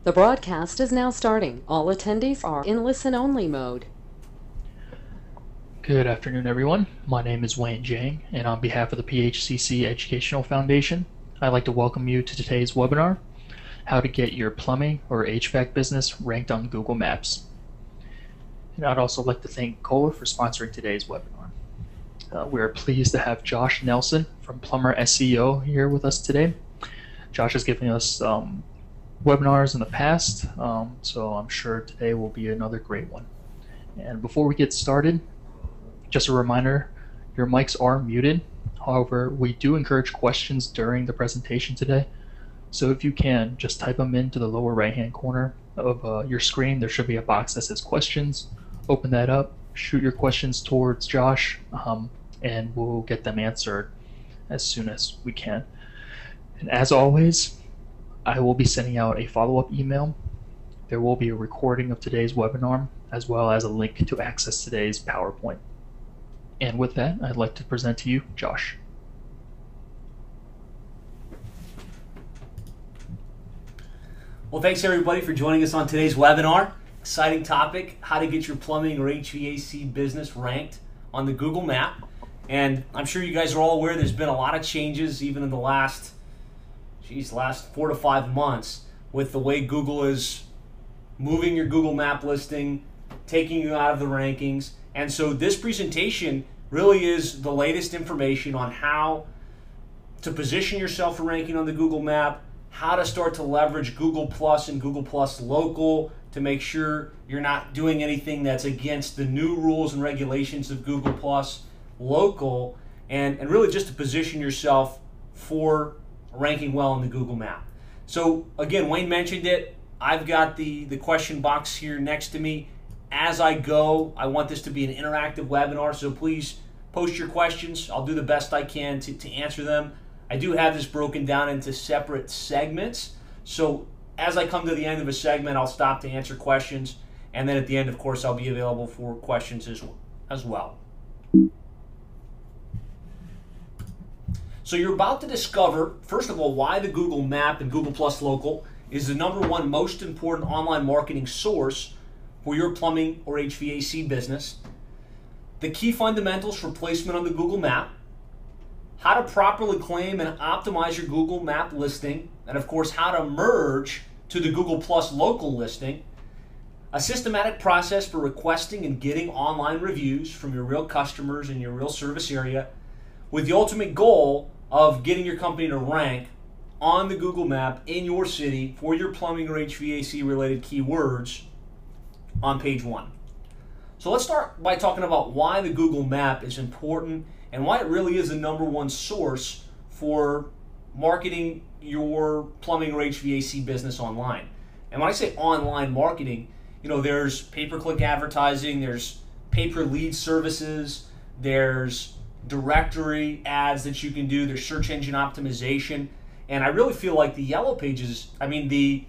The broadcast is now starting. All attendees are in listen-only mode. Good afternoon, everyone. My name is Wayne Jang, and on behalf of the PHCC Educational Foundation, I'd like to welcome you to today's webinar, How to Get Your Plumbing or HVAC Business Ranked on Google Maps. And I'd also like to thank COLA for sponsoring today's webinar. We are pleased to have Josh Nelson from Plumber SEO here with us today. Josh has given us webinars in the past, so I'm sure today will be another great one. And before we get started, just a reminder, your mics are muted. However, we do encourage questions during the presentation today. So if you can, just type them into the lower right-hand corner of your screen. There should be a box that says questions. Open that up, shoot your questions towards Josh, and we'll get them answered as soon as we can. And as always, I will be sending out a follow-up email. There will be a recording of today's webinar, as well as a link to access today's PowerPoint. And with that, I'd like to present to you Josh. Well, thanks everybody for joining us on today's webinar. Exciting topic, how to get your plumbing or HVAC business ranked on the Google map. And I'm sure you guys are all aware there's been a lot of changes even in the last 4 to 5 months with the way Google is moving your Google map listing, taking you out of the rankings. And so this presentation really is the latest information on how to position yourself for ranking on the Google map, how to start to leverage Google Plus and Google Plus Local to make sure you're not doing anything that's against the new rules and regulations of Google Plus Local, and really just to position yourself for ranking well on the Google map. So again, Wayne mentioned it. I've got the question box here next to me. As I go, I want this to be an interactive webinar, so please post your questions. I'll do the best I can to answer them. I do have this broken down into separate segments, so as I come to the end of a segment, I'll stop to answer questions, and then at the end, of course, I'll be available for questions as well. So you're about to discover, first of all, why the Google Map and Google Plus Local is the #1 most important online marketing source for your plumbing or HVAC business, the key fundamentals for placement on the Google Map, how to properly claim and optimize your Google Map listing, and of course how to merge to the Google Plus Local listing, a systematic process for requesting and getting online reviews from your real customers in your real service area, with the ultimate goal of getting your company to rank on the Google Map in your city for your plumbing or HVAC related keywords on page 1. So let's start by talking about why the Google Map is important and why it really is the #1 source for marketing your plumbing or HVAC business online. And when I say online marketing, there's pay-per-click advertising, there's pay-per-lead services, there's directory ads that you can do, there's search engine optimization, and I really feel like the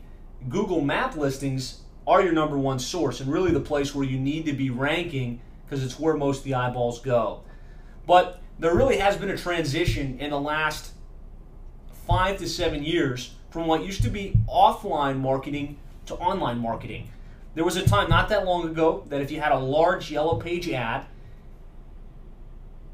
Google Map listings are your #1 source and really the place where you need to be ranking because it's where most of the eyeballs go. But there really has been a transition in the last 5 to 7 years from what used to be offline marketing to online marketing. There was a time not that long ago that if you had a large yellow page ad,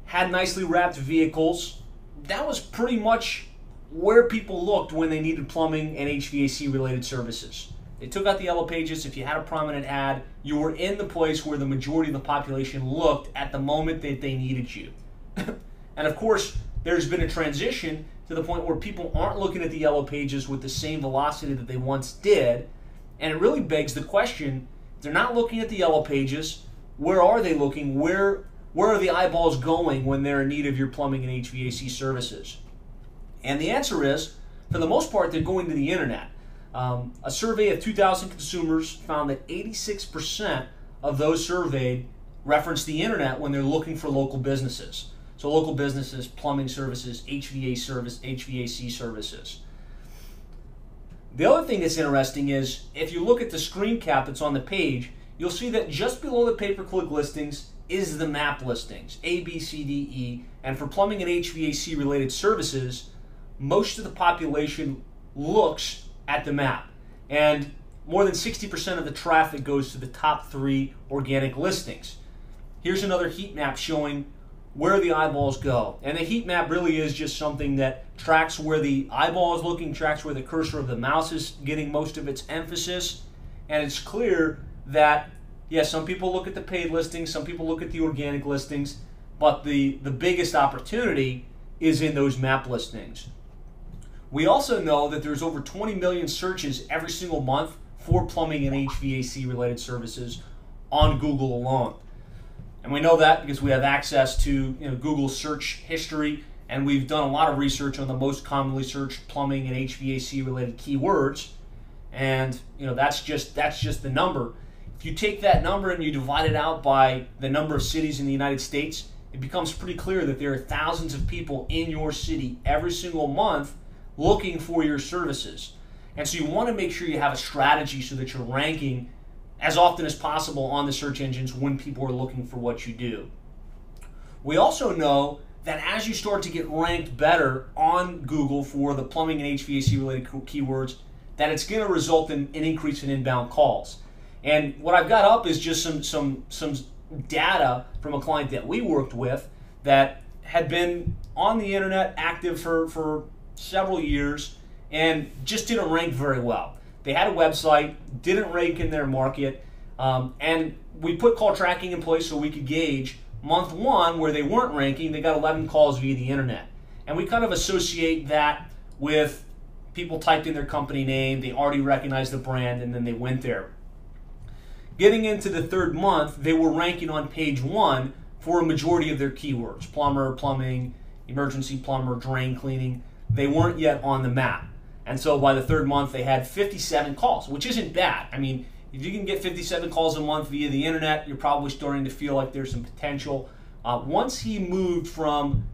had nicely wrapped vehicles, that was pretty much where people looked when they needed plumbing and HVAC related services. They took out the yellow pages. If you had a prominent ad, you were in the place where the majority of the population looked at the moment that they needed you. And of course, there's been a transition to the point where people aren't looking at the yellow pages with the same velocity that they once did. And it really begs the question, if they're not looking at the yellow pages, where are they looking? Where are the eyeballs going when they're in need of your plumbing and HVAC services? And the answer is, for the most part, they're going to the internet. A survey of 2,000 consumers found that 86% of those surveyed reference the internet when they're looking for local businesses. So local businesses, plumbing services, HVAC services. The other thing that's interesting is if you look at the screen cap that's on the page, you'll see that just below the pay-per-click listings is the map listings, A, B, C, D, E. And for plumbing and HVAC related services, most of the population looks at the map. And more than 60% of the traffic goes to the top 3 organic listings. Here's another heat map showing where the eyeballs go. And the heat map really is just something that tracks where the eyeball is looking, tracks where the cursor of the mouse is getting most of its emphasis. And it's clear that, yes, some people look at the paid listings, some people look at the organic listings, but the biggest opportunity is in those map listings. We also know that there's over 20 million searches every single month for plumbing and HVAC related services on Google alone. And we know that because we have access to Google's search history, and we've done a lot of research on the most commonly searched plumbing and HVAC related keywords. And that's just the number. If you take that number and you divide it out by the number of cities in the United States, it becomes pretty clear that there are thousands of people in your city every single month looking for your services. And so you want to make sure you have a strategy so that you're ranking as often as possible on the search engines when people are looking for what you do. We also know that as you start to get ranked better on Google for the plumbing and HVAC related keywords, that it's going to result in an increase in inbound calls. And what I've got up is just some data from a client that we worked with that had been on the internet active for several years and just didn't rank very well. They had a website, didn't rank in their market, and we put call tracking in place so we could gauge month 1 where they weren't ranking, they got 11 calls via the internet. And we kind of associate that with people typed in their company name, they already recognized the brand, and then they went there. Getting into the 3rd month, they were ranking on page 1 for a majority of their keywords: plumber, plumbing, emergency plumber, drain cleaning. They weren't yet on the map. And so by the 3rd month, they had 57 calls, which isn't bad. I mean, if you can get 57 calls a month via the internet, you're probably starting to feel like there's some potential. Once he moved from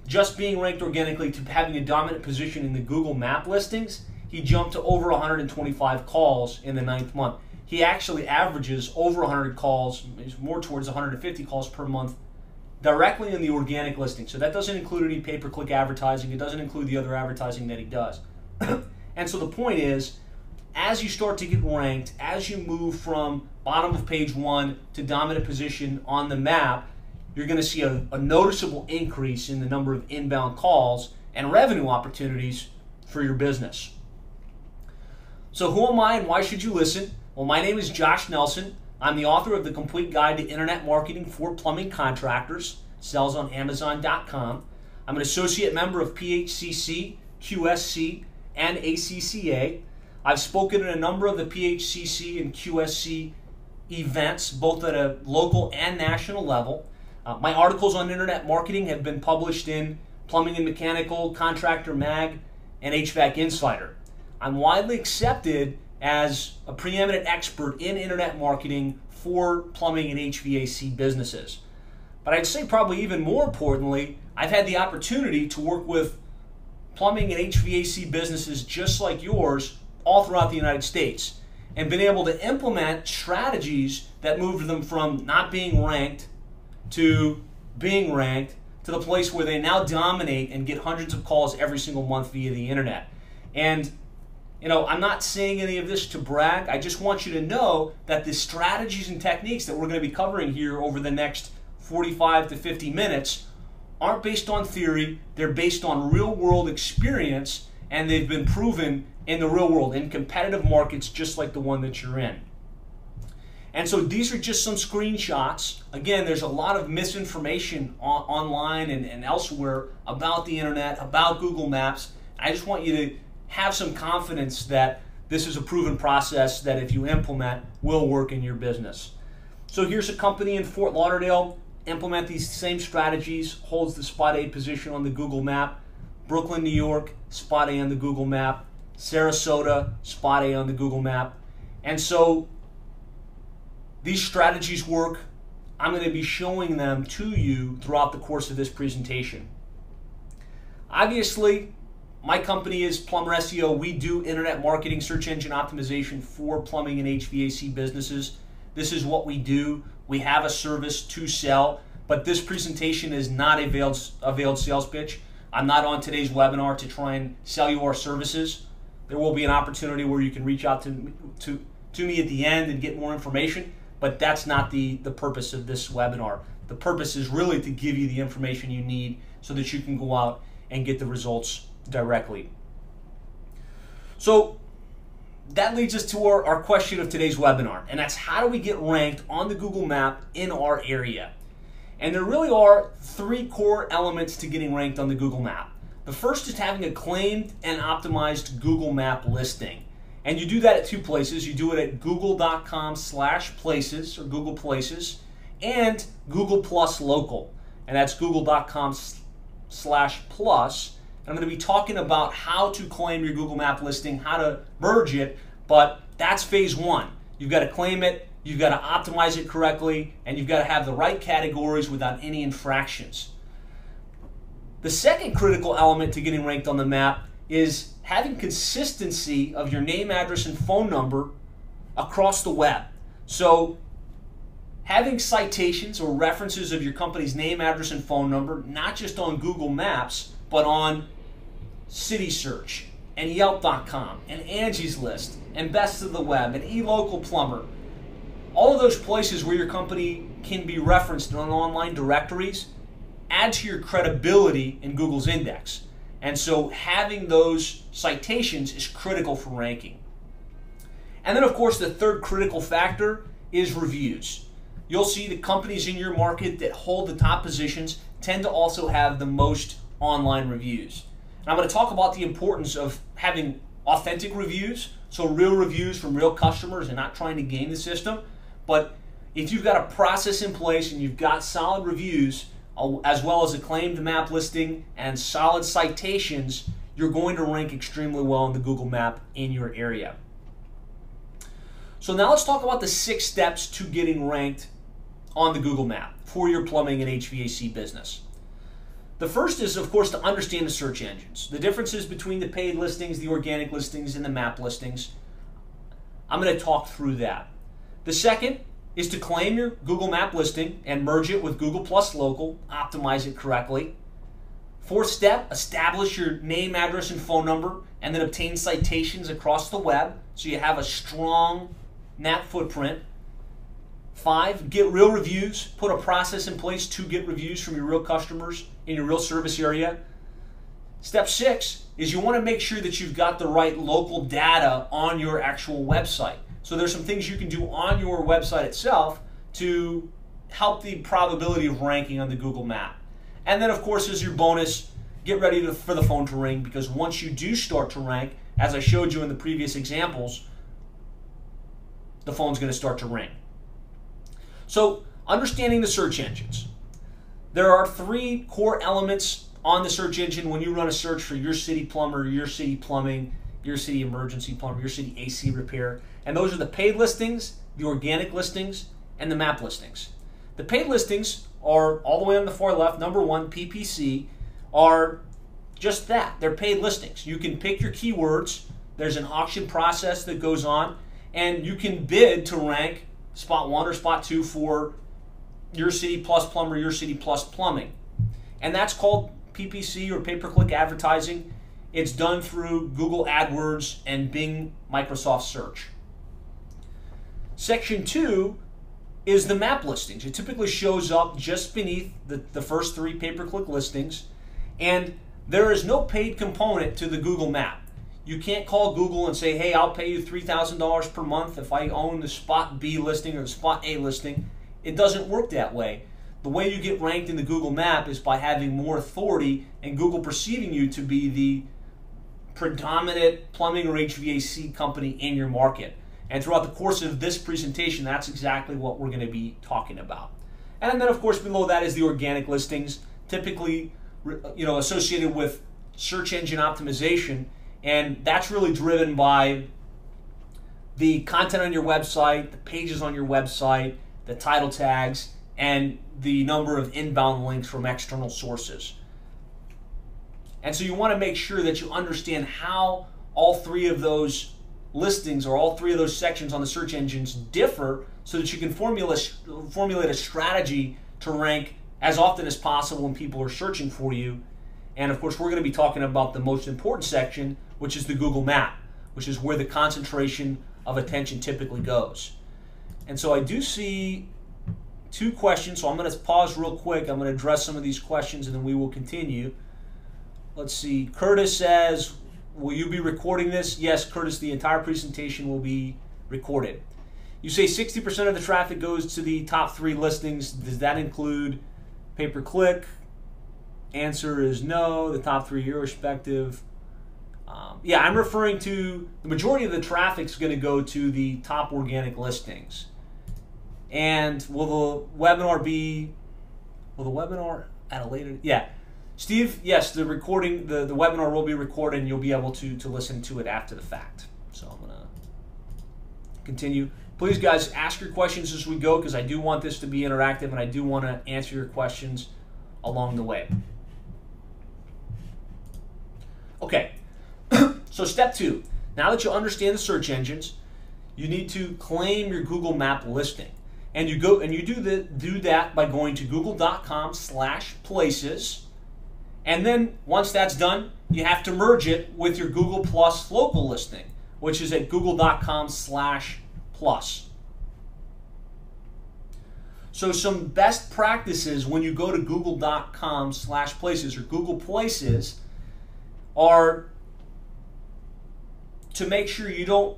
just being ranked organically to having a dominant position in the Google map listings, he jumped to over 125 calls in the 9th month. He actually averages over 100 calls, more towards 150 calls per month, directly in the organic listing. So that doesn't include any pay-per-click advertising. It doesn't include the other advertising that he does. And so the point is, as you start to get ranked, as you move from bottom of page 1 to dominant position on the map, you're going to see a noticeable increase in the number of inbound calls and revenue opportunities for your business. So who am I and why should you listen? Well, my name is Josh Nelson. I'm the author of The Complete Guide to Internet Marketing for Plumbing Contractors, sells on Amazon.com. I'm an associate member of PHCC, QSC, and ACCA. I've spoken at a number of the PHCC and QSC events, both at a local and national level. My articles on internet marketing have been published in Plumbing and Mechanical, Contractor Mag, and HVAC Insider. I'm widely accepted as a preeminent expert in internet marketing for plumbing and HVAC businesses. But I'd say probably even more importantly, I've had the opportunity to work with plumbing and HVAC businesses just like yours all throughout the United States and been able to implement strategies that moved them from not being ranked to being ranked to the place where they now dominate and get hundreds of calls every single month via the internet. And I'm not saying any of this to brag. I just want you to know that the strategies and techniques that we're going to be covering here over the next 45 to 50 minutes aren't based on theory. They're based on real-world experience, and they've been proven in the real world, in competitive markets just like the one that you're in. And so these are just some screenshots. Again, there's a lot of misinformation online and elsewhere about the internet, about Google Maps. I just want you to have some confidence that this is a proven process that if you implement will work in your business. So here's a company in Fort Lauderdale, implement these same strategies, holds the spot A position on the Google map. Brooklyn, New York, spot A on the Google map. Sarasota, spot A on the Google map. And so these strategies work. I'm going to be showing them to you throughout the course of this presentation. Obviously, my company is Plumber SEO. We do internet marketing, search engine optimization for plumbing and HVAC businesses. This is what we do. We have a service to sell, but this presentation is not a veiled sales pitch. I'm not on today's webinar to try and sell you our services. There will be an opportunity where you can reach out to me at the end and get more information, but that's not the purpose of this webinar. The purpose is really to give you the information you need so that you can go out and get the results directly. So that leads us to our question of today's webinar, and that's how do we get ranked on the Google map in our area? And there really are 3 core elements to getting ranked on the Google map. The first is having a claimed and optimized Google map listing. And you do that at 2 places. You do it at google.com/places or Google Places and Google Plus Local. And that's google.com/plus. I'm going to be talking about how to claim your Google map listing, how to merge it, but that's phase 1. You've got to claim it, you've got to optimize it correctly, and you've got to have the right categories without any infractions. The second critical element to getting ranked on the map is having consistency of your name, address, and phone number across the web. So having citations or references of your company's name, address, and phone number, not just on Google Maps, but on City Search and Yelp.com and Angie's List and Best of the Web and eLocal Plumber. All of those places where your company can be referenced on online directories add to your credibility in Google's index. And so having those citations is critical for ranking. And then of course the third critical factor is reviews. You'll see the companies in your market that hold the top positions tend to also have the most online reviews. And I'm going to talk about the importance of having authentic reviews, so real reviews from real customers and not trying to game the system. But if you've got a process in place and you've got solid reviews, as well as a claimed map listing and solid citations, you're going to rank extremely well on the Google map in your area. So now let's talk about the 6 steps to getting ranked on the Google map for your plumbing and HVAC business. The first is, of course, to understand the search engines, the differences between the paid listings, the organic listings, and the map listings. I'm going to talk through that. The second is to claim your Google map listing and merge it with Google Plus Local, optimize it correctly. 4th step, establish your name, address, and phone number, and then obtain citations across the web so you have a strong map footprint. 5, get real reviews. Put a process in place to get reviews from your real customers in your real service area. Step 6 is you want to make sure that you've got the right local data on your actual website. So there's some things you can do on your website itself to help the probability of ranking on the Google map. And then of course as your bonus, get ready for the phone to ring, because once you do start to rank, as I showed you in the previous examples, the phone's going to start to ring. So understanding the search engines. There are 3 core elements on the search engine when you run a search for your city plumber, your city plumbing, your city emergency plumber, your city AC repair. And those are the paid listings, the organic listings, and the map listings. The paid listings are all the way on the far left. Number 1, PPC, are just that. They're paid listings. You can pick your keywords. There's an auction process that goes on, and you can bid to rank spot 1 or spot 2 for your city plus plumber, your city plus plumbing. And that's called PPC, or pay-per-click advertising. It's done through Google AdWords and Bing Microsoft Search. Section 2 is the map listings. It typically shows up just beneath the first 3 pay-per-click listings, and there is no paid component to the Google map. You can't call Google and say, hey, I'll pay you $3,000 per month if I own the spot B listing or the spot A listing. It doesn't work that way. The way you get ranked in the Google map is by having more authority and Google perceiving you to be the predominant plumbing or HVAC company in your market. And throughout the course of this presentation, that's exactly what we're going to be talking about. And then of course below that is the organic listings, typically associated with search engine optimization, and that's really driven by the content on your website, the pages on your website, the title tags, and the number of inbound links from external sources. And so you want to make sure that you understand how all 3 of those listings or all 3 of those sections on the search engines differ, so that you can formulate a strategy to rank as often as possible when people are searching for you. And of course we're going to be talking about the most important section, which is the Google map. which is where the concentration of attention typically goes. And so I do see 2 questions, so I'm going to pause real quick. I'm going to address some of these questions and then we will continue. Let's see. Curtis says, will you be recording this? Yes, Curtis, the entire presentation will be recorded. You say 60% of the traffic goes to the top 3 listings. Does that include pay-per-click? Answer is no. The top 3 irrespective. Yeah, I'm referring to the majority of the traffic is going to go to the top organic listings. And will the webinar at a later, yeah. Steve, yes, the recording, the webinar will be recorded and you'll be able to listen to it after the fact. So I'm going to continue. Please, guys, ask your questions as we go because I do want this to be interactive and I do want to answer your questions along the way. Okay, so step 2. Now that you understand the search engines, you need to claim your Google Map listing. And you do that by going to google.com/places. And then once that's done, you have to merge it with your Google Plus local listing, which is at google.com/plus. So some best practices when you go to google.com/places or Google Places are to make sure you don't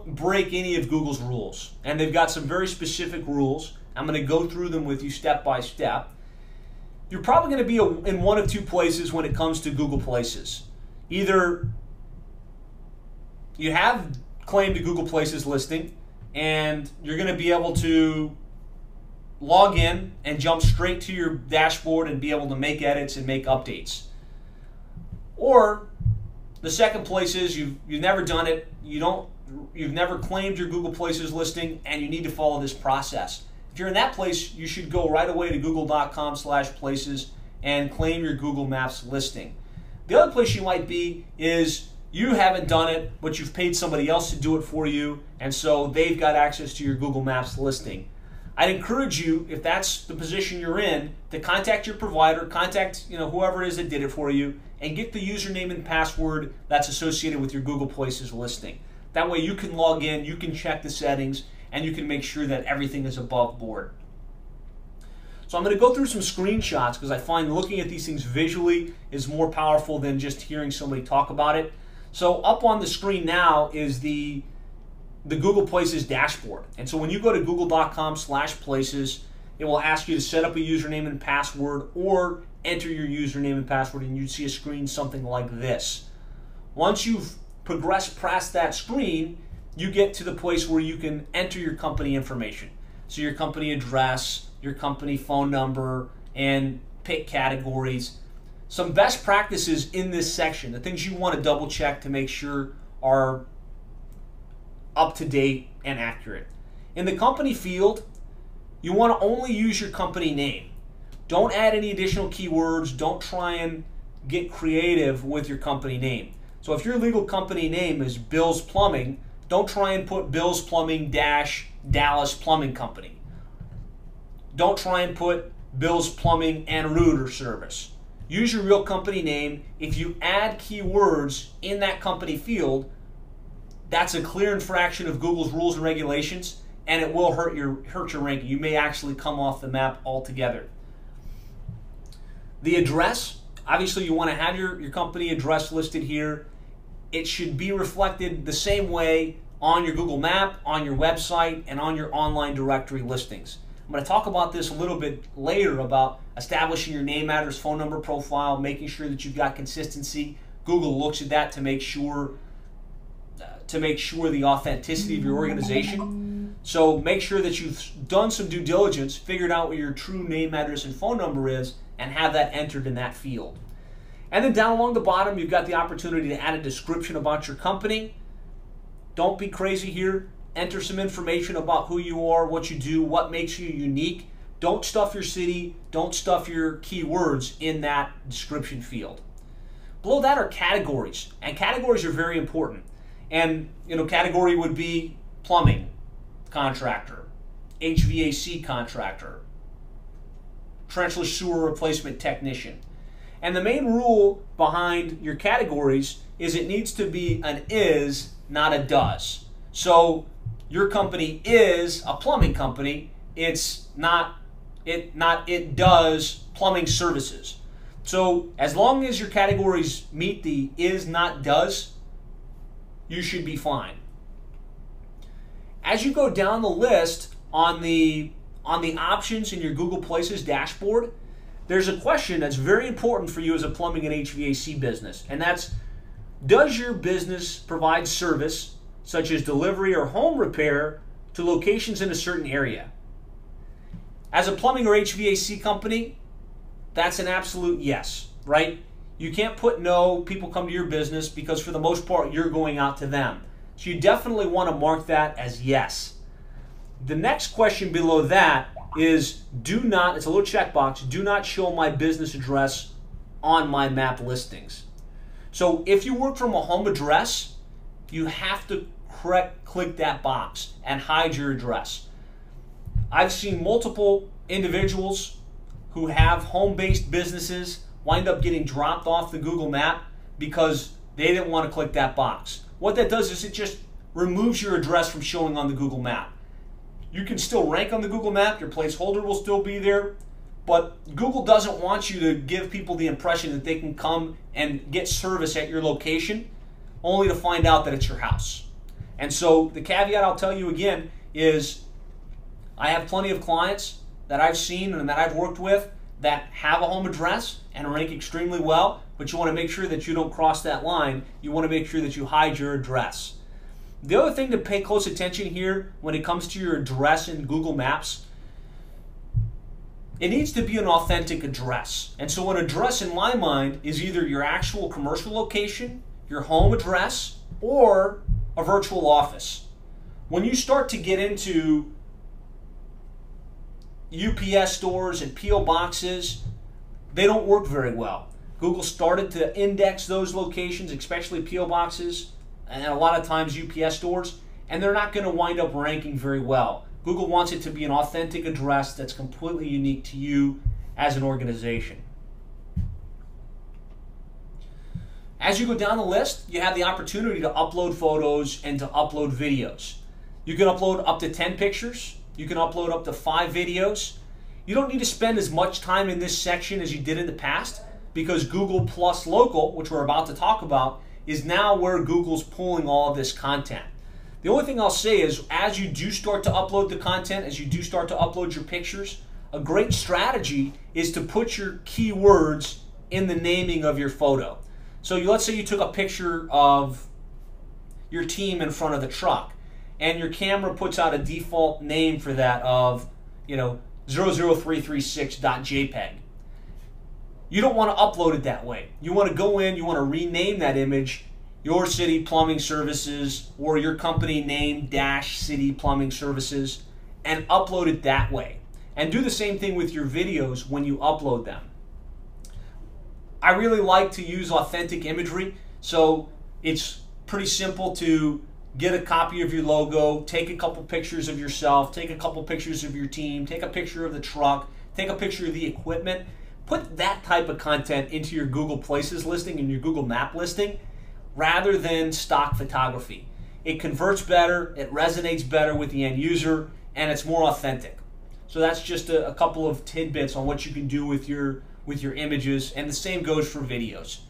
break any of Google's rules. And they've got some very specific rules. I'm going to go through them with you step by step. You're probably going to be in one of 2 places when it comes to Google Places. Either you have claimed a Google Places listing and you're going to be able to log in and jump straight to your dashboard and be able to make edits and make updates. Or the second place is you've never done it, you've never claimed your Google Places listing and you need to follow this process. If you're in that place, you should go right away to google.com/places and claim your Google Maps listing. The other place you might be is you haven't done it, but you've paid somebody else to do it for you, and so they've got access to your Google Maps listing. I'd encourage you, if that's the position you're in, to contact your provider, contact whoever it is that did it for you, and get the username and password that's associated with your Google Places listing. That way you can log in, you can check the settings, and you can make sure that everything is above board. So I'm going to go through some screenshots because I find looking at these things visually is more powerful than just hearing somebody talk about it. So up on the screen now is the Google Places dashboard. And so when you go to google.com/places, it will ask you to set up a username and password or enter your username and password, and you'd see a screen something like this. Once you've progressed past that screen, you get to the place where you can enter your company information. So your company address, your company phone number, and pick categories. Some best practices in this section, the things you want to double check to make sure are up to date and accurate. In the company field, you want to only use your company name. Don't add any additional keywords. Don't try and get creative with your company name. So if your legal company name is Bill's Plumbing, don't try and put Bill's Plumbing Dallas Plumbing Company. Don't try and put Bill's Plumbing and Router Service. Use your real company name. If you add keywords in that company field, that's a clear infraction of Google's rules and regulations, and it will hurt your ranking. You may actually come off the map altogether. The address, obviously you want to have your company address listed here. It should be reflected the same way on your Google Map, on your website, and on your online directory listings. I'm going to talk about this a little bit later about establishing your name, address, phone number profile, making sure that you've got consistency. Google looks at that to make sure the authenticity of your organization. So make sure that you've done some due diligence, figured out what your true name, address, and phone number is, and have that entered in that field. And then down along the bottom, you've got the opportunity to add a description about your company. Don't be crazy here. Enter some information about who you are, what you do, what makes you unique. Don't stuff your city, don't stuff your keywords in that description field. Below that are categories, and categories are very important. And category would be plumbing contractor, HVAC contractor, trenchless sewer replacement technician. And the main rule behind your categories is it needs to be an is, not a does. So your company is a plumbing company. It's not it does plumbing services. So as long as your categories meet the is, not does, you should be fine. As you go down the list on the options in your Google Places dashboard, there's a question that's very important for you as a plumbing and HVAC business, and that's, does your business provide service such as delivery or home repair to locations in a certain area? As a plumbing or HVAC company, that's an absolute yes, right? You can't put no, people come to your business, because for the most part you're going out to them. So you definitely want to mark that as yes. The next question below that is do not, it's a little checkbox, do not show my business address on my map listings. So if you work from a home address, you have to click that box and hide your address. I've seen multiple individuals who have home-based businesses wind up getting dropped off the Google map because they didn't want to click that box. What that does is it just removes your address from showing on the Google map. You can still rank on the Google map, your placeholder will still be there, but Google doesn't want you to give people the impression that they can come and get service at your location only to find out that it's your house. And so the caveat I'll tell you again is I have plenty of clients that I've seen and that I've worked with that have a home address and rank extremely well, but you want to make sure that you don't cross that line. You want to make sure that you hide your address. The other thing to pay close attention here when it comes to your address in Google Maps, it needs to be an authentic address. And so an address in my mind is either your actual commercial location, your home address, or a virtual office. When you start to get into UPS stores and P.O. boxes, they don't work very well. Google started to index those locations, especially P.O. boxes, and a lot of times UPS stores, and they're not going to wind up ranking very well. Google wants it to be an authentic address that's completely unique to you as an organization. As you go down the list, you have the opportunity to upload photos and to upload videos. You can upload up to 10 pictures. You can upload up to 5 videos. You don't need to spend as much time in this section as you did in the past, because Google Plus Local, which we're about to talk about, is now where Google's pulling all of this content. The only thing I'll say is, as you do start to upload the content, as you do start to upload your pictures, a great strategy is to put your keywords in the naming of your photo. So let's say you took a picture of your team in front of the truck, and your camera puts out a default name for that of, 00336.jpg. You don't want to upload it that way. You want to go in, you want to rename that image, your city plumbing services, or your company name dash city plumbing services, and upload it that way. And do the same thing with your videos when you upload them. I really like to use authentic imagery, so it's pretty simple to get a copy of your logo, take a couple pictures of yourself, take a couple pictures of your team, take a picture of the truck, take a picture of the equipment. Put that type of content into your Google Places listing and your Google Map listing rather than stock photography. It converts better, it resonates better with the end user, and it's more authentic. So that's just a couple of tidbits on what you can do with your images, and the same goes for videos.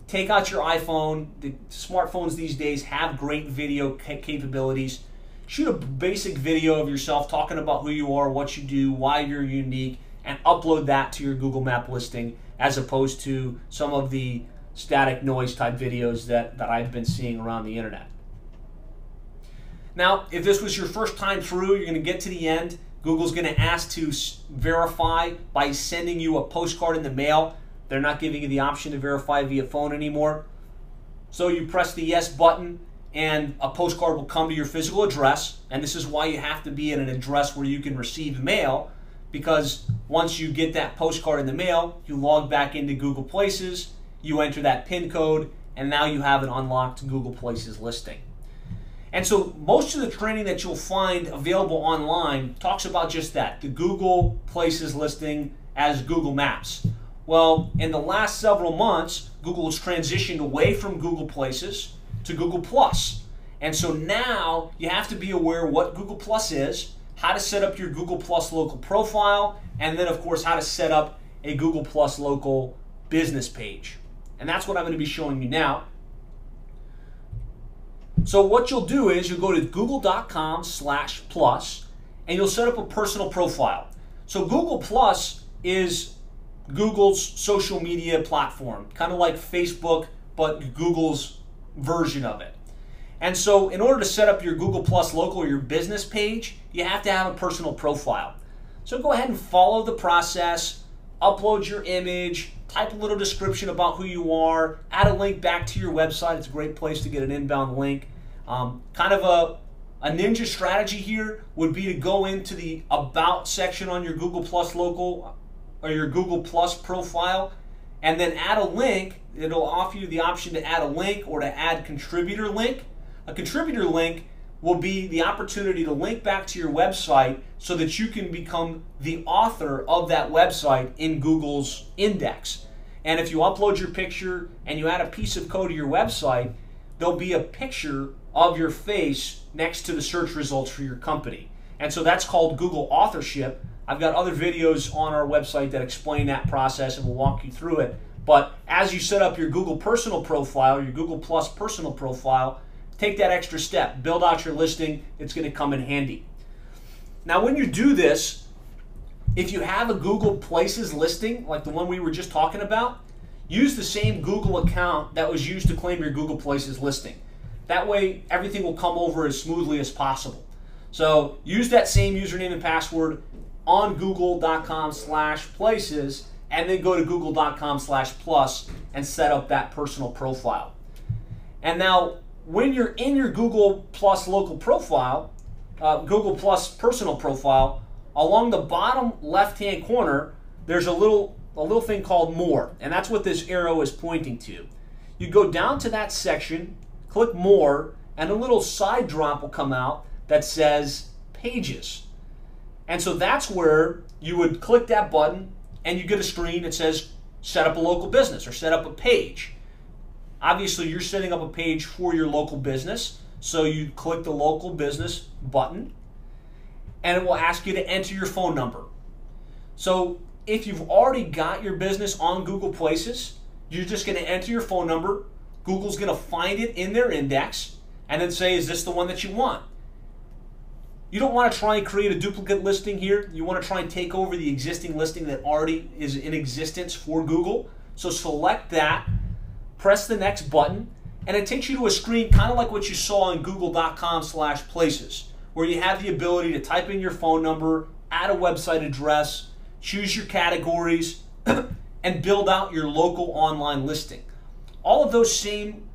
Take out your iPhone. The smartphones these days have great video capabilities. Shoot a basic video of yourself talking about who you are, what you do, why you're unique, and upload that to your Google Map listing, as opposed to some of the static noise type videos that I've been seeing around the internet. Now, if this was your first time through, you're going to get to the end. Google's going to ask to verify by sending you a postcard in the mail. They're not giving you the option to verify via phone anymore. So you press the yes button and a postcard will come to your physical address. And this is why you have to be at an address where you can receive mail, because once you get that postcard in the mail, you log back into Google Places, you enter that PIN code, and now you have an unlocked Google Places listing. And so most of the training that you'll find available online talks about just that, the Google Places listing as Google Maps. Well, in the last several months, Google has transitioned away from Google Places to Google Plus. And so now you have to be aware what Google Plus is, how to set up your Google Plus local profile, and then of course how to set up a Google Plus local business page. And that's what I'm going to be showing you now. So what you'll do is you'll go to google.com/plus and you'll set up a personal profile. So Google Plus is Google's social media platform, kind of like Facebook, but Google's version of it. And so in order to set up your Google Plus local or your business page, you have to have a personal profile. So go ahead and follow the process, upload your image, type a little description about who you are, add a link back to your website. It's a great place to get an inbound link. Kind of a ninja strategy here would be to go into the About section on your Google Plus local or your Google Plus profile and then add a link. It'll offer you the option to add a link or to add contributor link. A contributor link will be the opportunity to link back to your website so that you can become the author of that website in Google's index. And if you upload your picture and you add a piece of code to your website, there'll be a picture of your face next to the search results for your company. And so that's called Google authorship. I've got other videos on our website that explain that process and will walk you through it. But as you set up your Google personal profile, your Google Plus personal profile, take that extra step, build out your listing. It's going to come in handy. Now when you do this, if you have a Google Places listing, like the one we were just talking about, use the same Google account that was used to claim your Google Places listing. That way everything will come over as smoothly as possible. So use that same username and password on google.com/places and then go to google.com/plus and set up that personal profile. And now when you're in your Google Plus local profile, Google Plus personal profile, along the bottom left-hand corner, there's a little thing called More, and that's what this arrow is pointing to. You go down to that section, click More, and a little side drop will come out that says Pages. And so that's where you would click that button and you get a screen that says set up a local business or set up a page. Obviously, you're setting up a page for your local business, so you click the local business button and it will ask you to enter your phone number. So if you've already got your business on Google Places, you're just going to enter your phone number. Google's going to find it in their index and then say, is this the one that you want? You don't want to try and create a duplicate listing here. You want to try and take over the existing listing that already is in existence for Google. So select that, press the next button, and it takes you to a screen kind of like what you saw on google.com/places, where you have the ability to type in your phone number, add a website address, choose your categories, and build out your local online listing. All of those same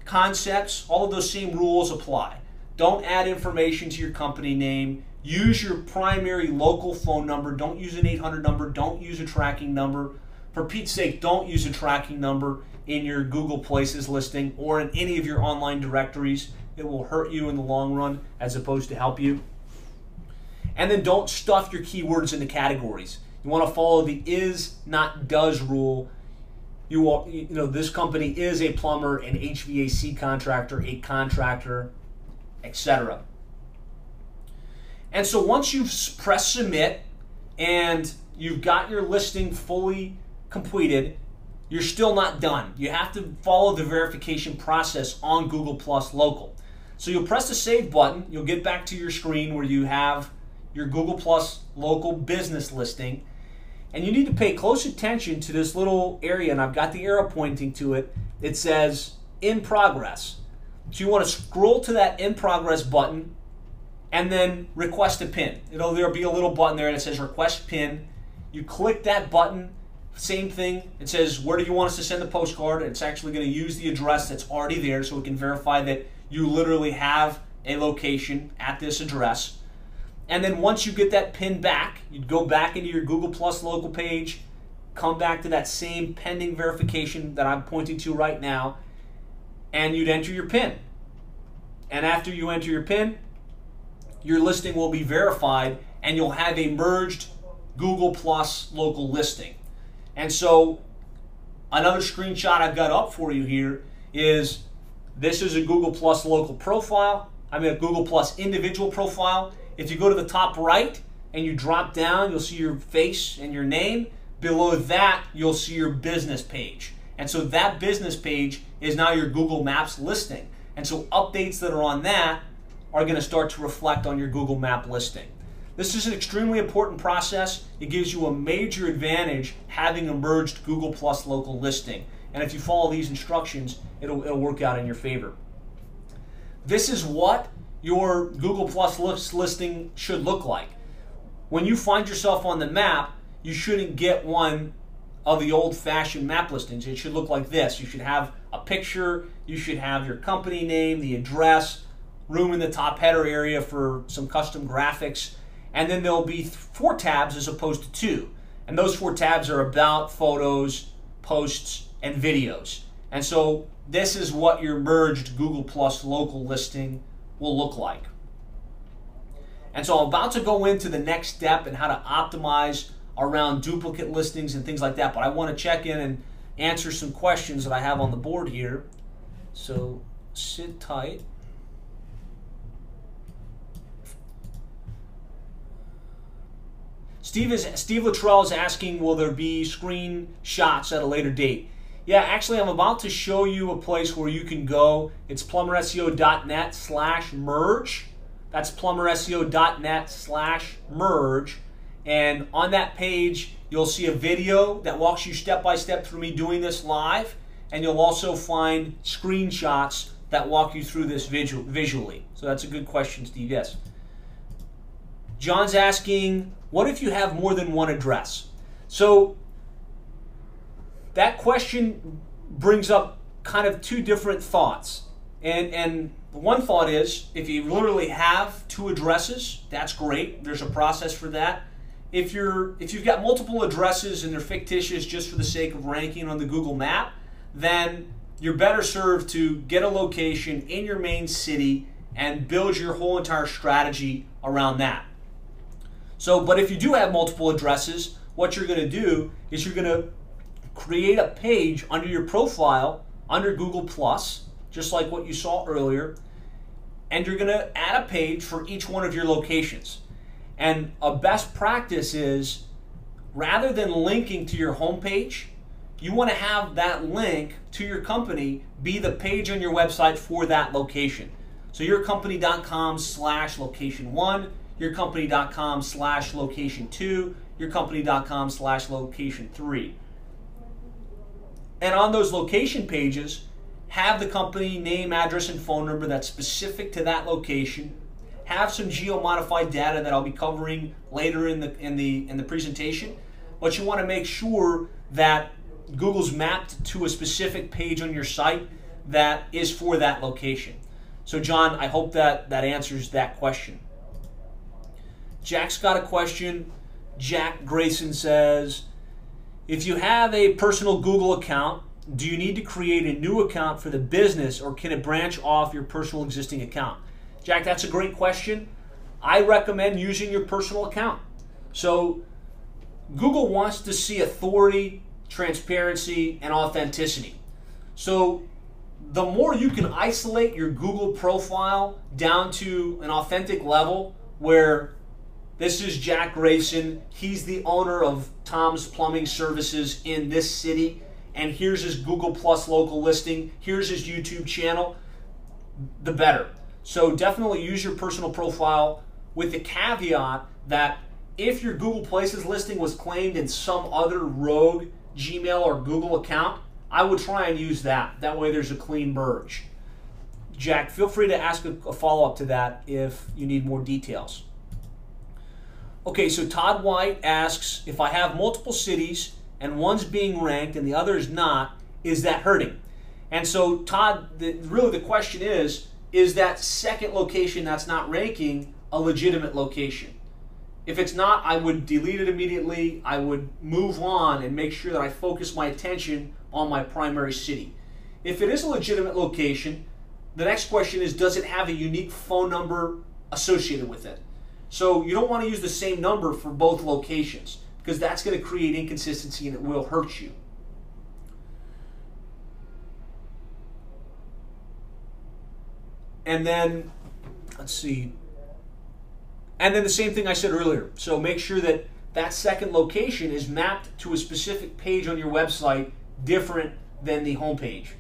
concepts, all of those same rules apply. Don't add information to your company name. Use your primary local phone number. Don't use an 800 number. Don't use a tracking number. For Pete's sake, don't use a tracking number in your Google Places listing or in any of your online directories. It will hurt you in the long run as opposed to help you. And then don't stuff your keywords into categories. You want to follow the is, not does rule. This company is a plumber, an HVAC contractor, a contractor, etc. And so once you've pressed submit and you've got your listing fully completed, you're still not done. You have to follow the verification process on Google Plus Local. So you'll press the save button, you'll get back to your screen where you have your Google Plus Local business listing, and you need to pay close attention to this little area, and I've got the arrow pointing to it. It says in progress. So you want to scroll to that in progress button and then request a pin. There'll be a little button there that says request pin. You click that button, same thing. It says where do you want us to send the postcard? It's actually going to use the address that's already there so we can verify that you literally have a location at this address. And then once you get that pin back, you'd go back into your Google Plus local page, come back to that same pending verification that I'm pointing to right now, and you'd enter your PIN. And after you enter your PIN, your listing will be verified and you'll have a merged Google Plus local listing. And so another screenshot I've got up for you here is this is a Google Plus local profile. I mean a Google Plus individual profile. If you go to the top right and you drop down, you'll see your face and your name. Below that, you'll see your business page. And so that business page is now your Google Maps listing. And so updates that are on that are going to start to reflect on your Google Map listing. This is an extremely important process. It gives you a major advantage having a merged Google Plus local listing. And if you follow these instructions, it'll work out in your favor. This is what your Google Plus listing should look like. When you find yourself on the map, you shouldn't get one of the old-fashioned map listings. It should look like this. You should have a picture, you should have your company name, the address, room in the top header area for some custom graphics, and then there'll be 4 tabs as opposed to 2. And those 4 tabs are about, photos, posts, and videos. And so this is what your merged Google Plus local listing will look like. And so I'm about to go into the next step and how to optimize around duplicate listings and things like that, but I want to check in and answer some questions that I have on the board here. So sit tight. Steve Luttrell is asking, will there be screenshots at a later date? Yeah, actually I'm about to show you a place where you can go. It's plumberseo.net/merge. That's plumberseo.net/merge. And on that page, you'll see a video that walks you step by step through me doing this live. And you'll also find screenshots that walk you through this visually. So that's a good question, Steve. Yes. John's asking, what if you have more than one address? So that question brings up kind of 2 different thoughts. And one thought is, if you literally have 2 addresses, that's great. There's a process for that. If you've got multiple addresses and they're fictitious just for the sake of ranking on the Google map, then you're better served to get a location in your main city and build your whole entire strategy around that. So, but if you do have multiple addresses, what you're going to do is you're going to create a page under your profile under Google Plus, just like what you saw earlier, and you're going to add a page for each one of your locations. And a best practice is, rather than linking to your homepage, you want to have that link to your company be the page on your website for that location. So yourcompany.com/location1, yourcompany.com/location2, yourcompany.com/location3. And on those location pages, have the company name, address, and phone number that's specific to that location. Have some geo-modified data that I'll be covering later in the presentation. But you want to make sure that Google's mapped to a specific page on your site that is for that location. So John, I hope that answers that question. Jack's got a question. Jack Grayson says, if you have a personal Google account, do you need to create a new account for the business, or can it branch off your personal existing account? Jack, that's a great question. I recommend using your personal account. So Google wants to see authority, transparency, and authenticity. So the more you can isolate your Google profile down to an authentic level where this is Jack Grayson, he's the owner of Tom's Plumbing Services in this city, and here's his Google Plus local listing, here's his YouTube channel, the better. So definitely use your personal profile, with the caveat that if your Google Places listing was claimed in some other rogue Gmail or Google account, I would try and use that. That way there's a clean merge. Jack, feel free to ask a follow-up to that if you need more details. Okay, so Todd White asks, if I have multiple cities and one's being ranked and the other is not, is that hurting? And so Todd, really the question is that second location that's not ranking a legitimate location? If it's not, I would delete it immediately. I would move on and make sure that I focus my attention on my primary city. If it is a legitimate location, the next question is, does it have a unique phone number associated with it? So you don't want to use the same number for both locations, because that's going to create inconsistency and it will hurt you. And then, let's see. And then the same thing I said earlier. So make sure that that second location is mapped to a specific page on your website different than the home page.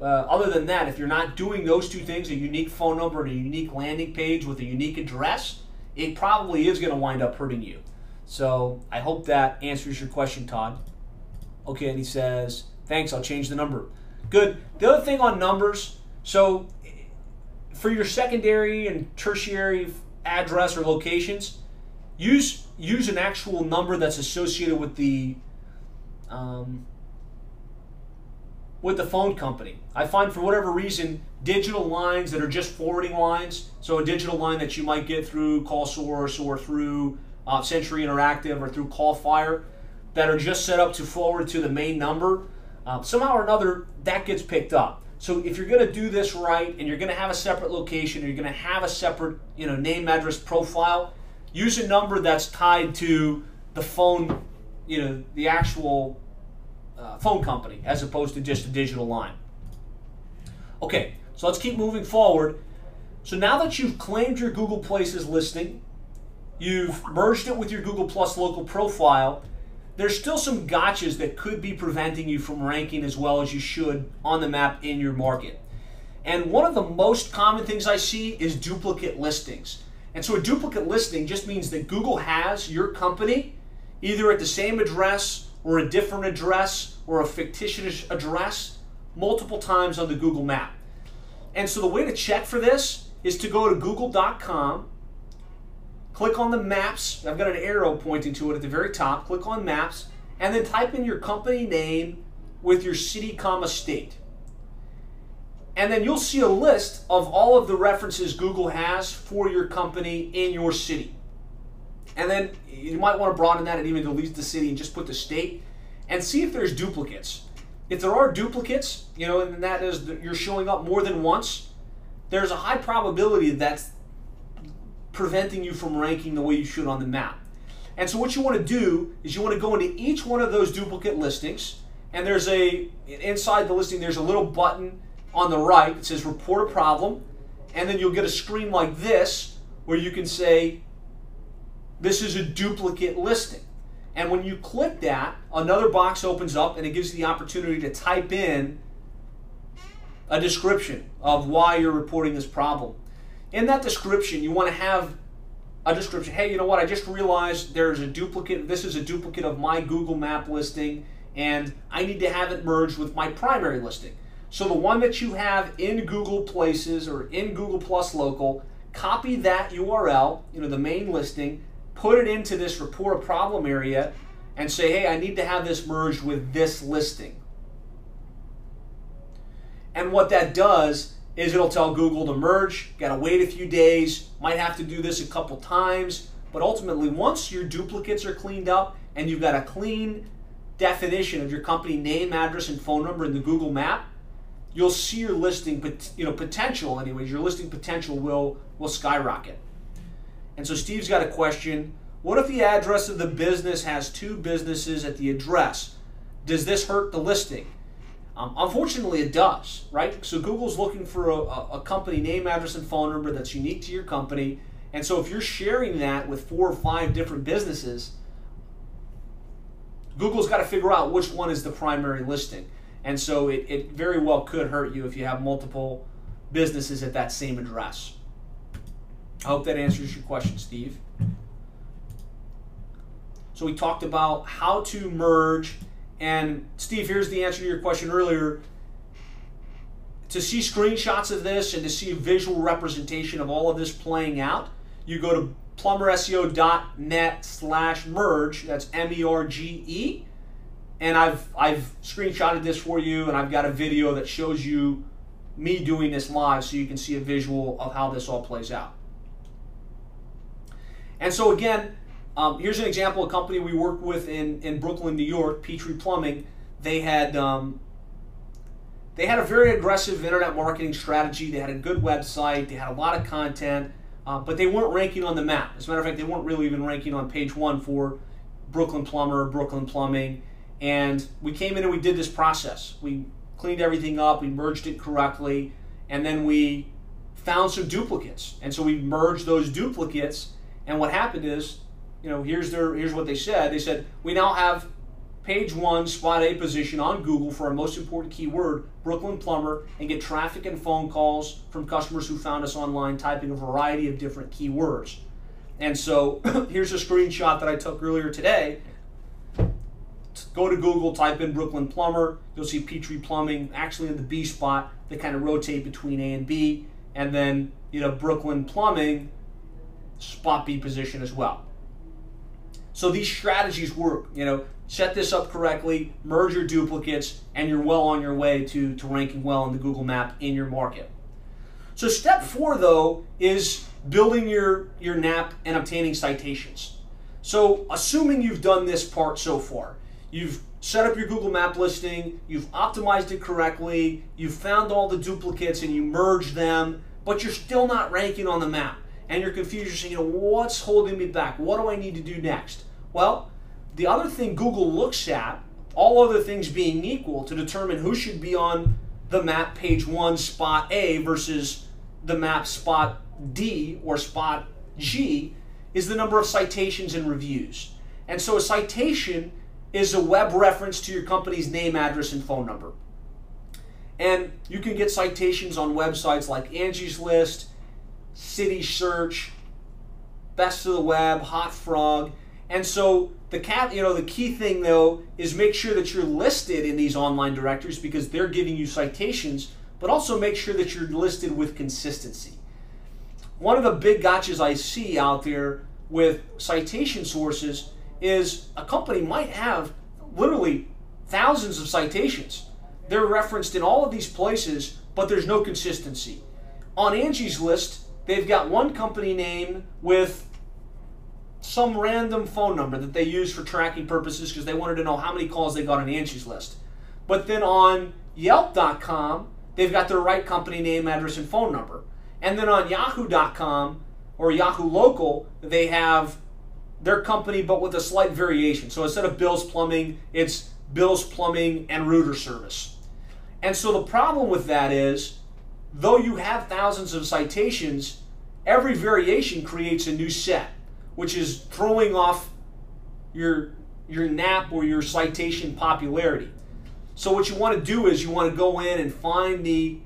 Other than that, if you're not doing those two things, a unique phone number and a unique landing page with a unique address, it probably is going to wind up hurting you. So I hope that answers your question, Todd. Okay, and he says, thanks, I'll change the number. Good. The other thing on numbers, so for your secondary and tertiary address or locations, use an actual number that's associated with the phone company. I find for whatever reason, digital lines that are just forwarding lines, so a digital line that you might get through CallSource or through Century Interactive or through CallFire, that are just set up to forward to the main number, somehow or another that gets picked up. So if you're going to do this right and you're going to have a separate location or you're going to have a separate name, address, profile, use a number that's tied to the phone, the actual phone company as opposed to just a digital line. Okay, so let's keep moving forward. So now that you've claimed your Google Places listing, you've merged it with your Google Plus local profile, there's still some gotchas that could be preventing you from ranking as well as you should on the map in your market. And one of the most common things I see is duplicate listings. And so a duplicate listing just means that Google has your company either at the same address or a different address or a fictitious address multiple times on the Google map. And so the way to check for this is to go to google.com, click on the maps. I've got an arrow pointing to it at the very top. Click on maps and then type in your company name with your city, state. And then you'll see a list of all of the references Google has for your company in your city. And then you might want to broaden that and even delete the city and just put the state and see if there's duplicates. If there are duplicates, and that is you're showing up more than once, there's a high probability that's preventing you from ranking the way you should on the map. And so what you want to do is you want to go into each one of those duplicate listings, and inside the listing there's a little button on the right that says report a problem, and then you'll get a screen like this where you can say this is a duplicate listing. And when you click that, another box opens up and it gives you the opportunity to type in a description of why you're reporting this problem. In that description, you want to have a description. Hey, you know what? I just realized there's a duplicate. This is a duplicate of my Google Map listing, and I need to have it merged with my primary listing. So the one that you have in Google Places or in Google Plus Local, copy that URL, the main listing, put it into this report a problem area, and say, hey, I need to have this merged with this listing. And what that does is it'll tell Google to merge, gotta wait a few days, might have to do this a couple times, but ultimately once your duplicates are cleaned up and you've got a clean definition of your company name, address, and phone number in the Google map, you'll see your listing, potential anyways, your listing potential will skyrocket. And so Steve's got a question. What if the address of the business has two businesses at the address? Does this hurt the listing? Unfortunately, it does, right? So Google's looking for a company name, address, and phone number that's unique to your company. And so if you're sharing that with 4 or 5 different businesses, Google's got to figure out which one is the primary listing. And so it very well could hurt you if you have multiple businesses at that same address. I hope that answers your question, Steve. So we talked about how to merge. And Steve, here's the answer to your question earlier. To see screenshots of this and to see a visual representation of all of this playing out, you go to plumberseo.net/merge. That's MERGE. And I've screenshotted this for you, and I've got a video that shows you me doing this live so you can see a visual of how this all plays out. And so again, here's an example of a company we worked with in Brooklyn, New York, Petrie Plumbing. They had a very aggressive internet marketing strategy. They had a good website. They had a lot of content, but they weren't ranking on the map. As a matter of fact, they weren't really even ranking on page 1 for Brooklyn Plumber, Brooklyn Plumbing, and we came in and we did this process. We cleaned everything up, we merged it correctly, and then we found some duplicates. And so we merged those duplicates, and what happened is, here's what they said. They said, we now have page 1, spot A position on Google for our most important keyword, Brooklyn Plumber, and get traffic and phone calls from customers who found us online typing a variety of different keywords. And so here's a screenshot that I took earlier today. Go to Google, type in Brooklyn Plumber, you'll see Petrie Plumbing actually in the B spot. They kind of rotate between A and B, and then Brooklyn Plumbing, spot B position as well. So these strategies work. Set this up correctly, merge your duplicates, and you're well on your way to ranking well in the Google map in your market. So step 4, though, is building your NAP and obtaining citations. So assuming you've done this part so far, you've set up your Google map listing, you've optimized it correctly, you've found all the duplicates and you merged them, but you're still not ranking on the map. And you're confused, you're saying, what's holding me back? What do I need to do next? Well, the other thing Google looks at, all other things being equal, to determine who should be on the map page 1 spot A versus the map spot D or spot G, is the number of citations and reviews. And so a citation is a web reference to your company's name, address, and phone number. And you can get citations on websites like Angie's List, City Search, Best of the Web, Hot Frog. And so the key thing, though, is make sure that you're listed in these online directories because they're giving you citations, but also make sure that you're listed with consistency. One of the big gotchas I see out there with citation sources is a company might have literally thousands of citations. They're referenced in all of these places, but there's no consistency. On Angie's List, they've got one company name with some random phone number that they use for tracking purposes because they wanted to know how many calls they got on Angie's List. But then on Yelp.com, they've got their right company name, address, and phone number. And then on Yahoo.com or Yahoo Local, they have their company but with a slight variation. So instead of Bill's Plumbing, it's Bill's Plumbing and Router Service. And so the problem with that is, though you have thousands of citations, every variation creates a new set, which is throwing off your NAP or your citation popularity. So what you want to do is you want to go in and find the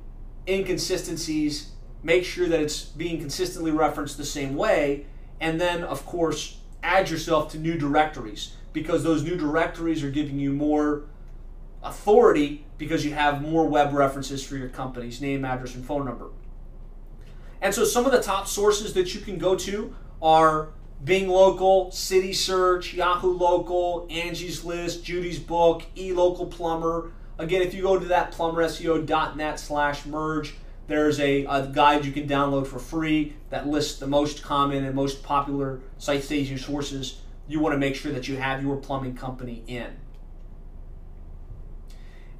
inconsistencies, make sure that it's being consistently referenced the same way, and then, of course, add yourself to new directories because those new directories are giving you more authority because you have more web references for your company's name, address, and phone number. And so some of the top sources that you can go to are Bing Local, City Search, Yahoo Local, Angie's List, Judy's Book, eLocal Plumber. Again, if you go to that plumberseo.net/merge, there's a guide you can download for free that lists the most common and most popular citation sources you want to make sure that you have your plumbing company in.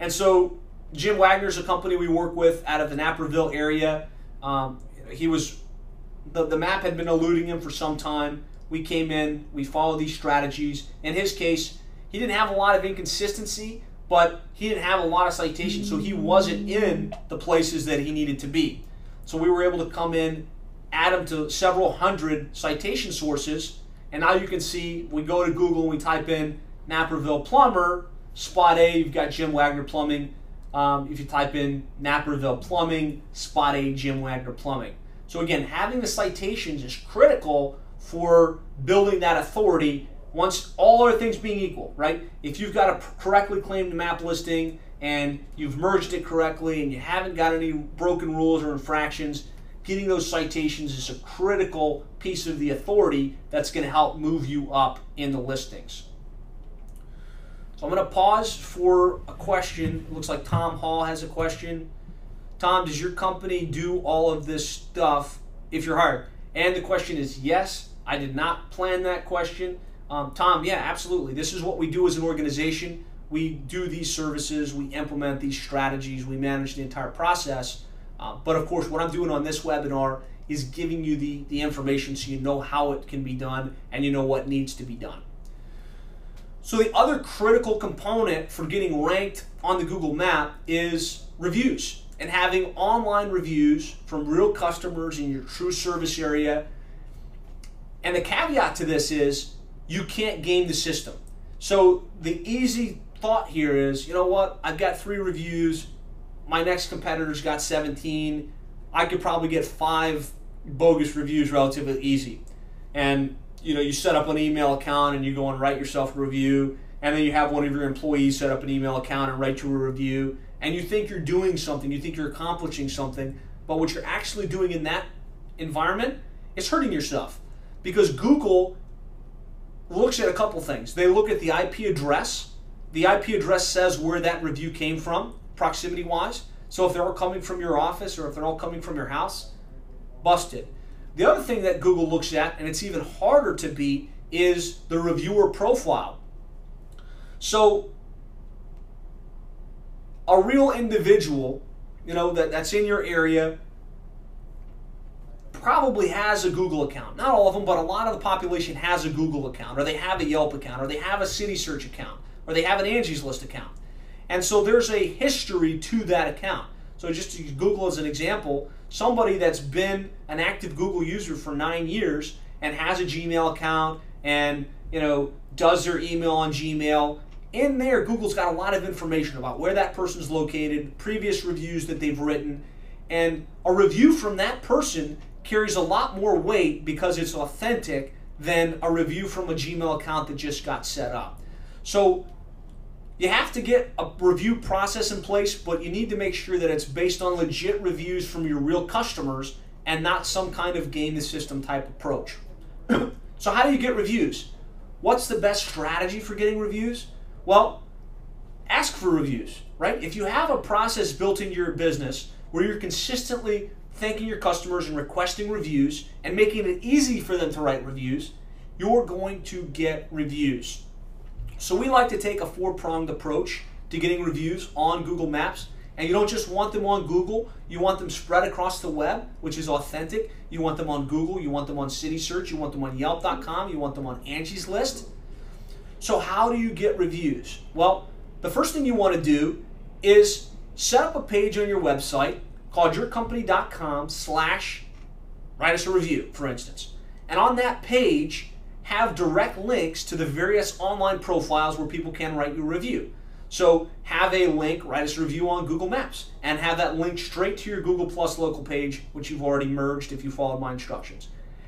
And so Jim Wagner's a company we work with out of the Naperville area. The map had been eluding him for some time. We came in, we followed these strategies. In his case, he didn't have a lot of inconsistency, but he didn't have a lot of citations, so he wasn't in the places that he needed to be. So we were able to come in, add him to several hundred citation sources, and now you can see, we go to Google and we type in Naperville Plumber, spot A, you've got Jim Wagner Plumbing. If you type in Naperville Plumbing, spot A, Jim Wagner Plumbing. So again, having the citations is critical for building that authority once all other things being equal, right? If you've got a correctly claimed map listing and you've merged it correctly and you haven't got any broken rules or infractions, getting those citations is a critical piece of the authority that's going to help move you up in the listings. So I'm going to pause for a question. It looks like Tom Hall has a question. Tom, does your company do all of this stuff if you're hired? And the question is yes. I did not plan that question. Tom, yeah, absolutely. This is what we do as an organization. We do these services. We implement these strategies. We manage the entire process. But of course, what I'm doing on this webinar is giving you the information so you know how it can be done and you know what needs to be done. So the other critical component for getting ranked on the Google map is reviews, and having online reviews from real customers in your true service area. And the caveat to this is you can't game the system. So the easy thought here is, you know what, I've got 3 reviews, my next competitor's got 17, I could probably get 5 bogus reviews relatively easy. And you set up an email account and you go and write yourself a review, and then you have one of your employees set up an email account and write you a review, and you think you're doing something, you think you're accomplishing something, but what you're actually doing in that environment is hurting yourself. Because Google looks at a couple things. They look at the IP address. The IP address says where that review came from, proximity-wise. So if they're all coming from your office or if they're all coming from your house, busted. The other thing that Google looks at, and it's even harder to beat, is the reviewer profile. So a real individual, that's in your area probably has a Google account. Not all of them, but a lot of the population has a Google account, or they have a Yelp account, or they have a City Search account, or they have an Angie's List account. And so there's a history to that account. So just to use Google as an example, somebody that's been an active Google user for 9 years and has a Gmail account and does their email on Gmail, in there Google's got a lot of information about where that person's located, previous reviews that they've written, and a review from that person carries a lot more weight because it's authentic than a review from a Gmail account that just got set up. So you have to get a review process in place, but you need to make sure that it's based on legit reviews from your real customers and not some kind of game the system type approach. So how do you get reviews? What's the best strategy for getting reviews? Well, ask for reviews, right? If you have a process built into your business where you're consistently thanking your customers and requesting reviews and making it easy for them to write reviews, you're going to get reviews. So we like to take a 4-pronged approach to getting reviews on Google Maps. And you don't just want them on Google, you want them spread across the web, which is authentic. You want them on Google, you want them on City Search, you want them on Yelp.com, you want them on Angie's List. So how do you get reviews? Well, the first thing you want to do is set up a page on your website called yourcompany.com/write us a review, for instance. And on that page, have direct links to the various online profiles where people can write you a review. So have a link, write us a review on Google Maps, and have that link straight to your Google Plus local page, which you've already merged if you followed my instructions.